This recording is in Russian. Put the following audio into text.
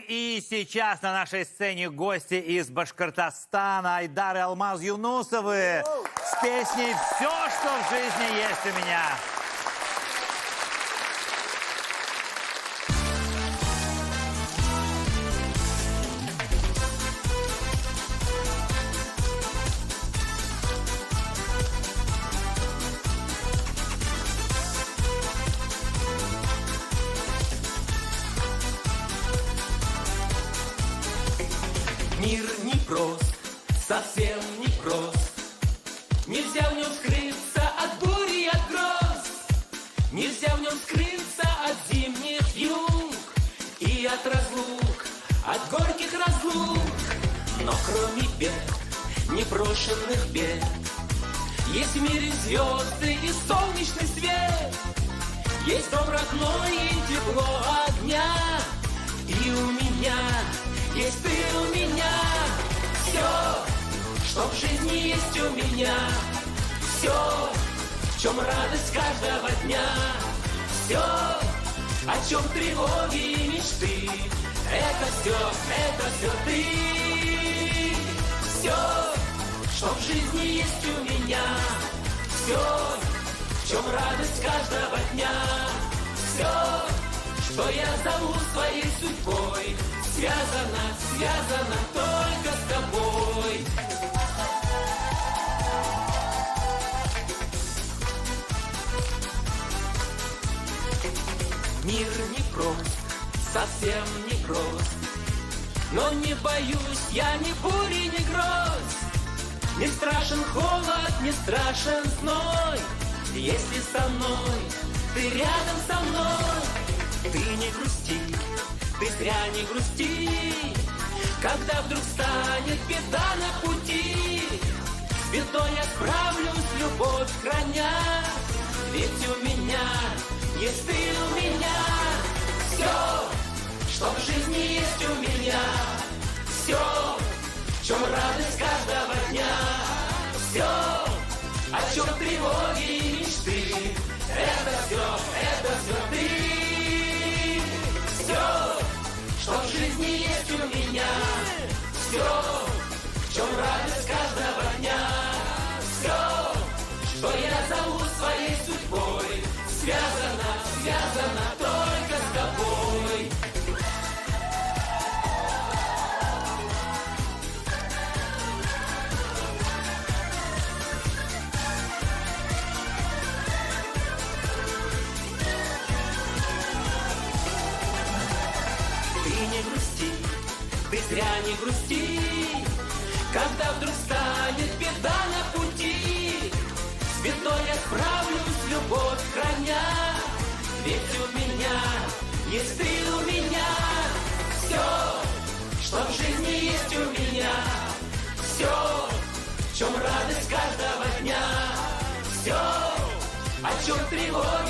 И сейчас на нашей сцене гости из Башкортостана Айдар и Алмаз Юнусовы с песней «Все, что в жизни есть у меня». Мир непрост, совсем непрост. Нельзя в нем скрыться от бури и от гроз. Нельзя в нем скрыться от зимних юг и от разлук, от горьких разлук. Но кроме бед, непрошенных бед, есть в мире звезды и солнечный свет. Есть дом родной и тепло огня. И у меня есть ты у меня. Все, что в жизни есть у меня. Все, в чем радость каждого дня. Все, о чем тревоги и мечты. Это все ты. Все, что в жизни есть у меня. Все, в чем радость каждого дня. Все, что я зову своей судьбой, связано только с тобой. Мир непрост, совсем непрост, но не боюсь я ни бури, ни гроз. Не страшен холод, не страшен зной, если со мной, ты рядом со мной. Ты не грусти, ты зря не грусти, когда вдруг станет беда на пути. С бедой я справлюсь, любовь храня, ведь у меня есть ты у меня. Все, что в жизни есть у меня. Все, в чем радость каждого дня. Все, о чем тревоги и мечты. Это все ты. Все, что в жизни есть у меня. Все, в чем радость каждого дня. Все, что я зову своей судьбой, связано только с тобой. Ты зря не грусти, когда вдруг станет беда на пути. С бедой я справлюсь, любовь храня, ведь у меня есть ты у меня. Все, что в жизни есть у меня. Все, в чем радость каждого дня. Все, о чем тревога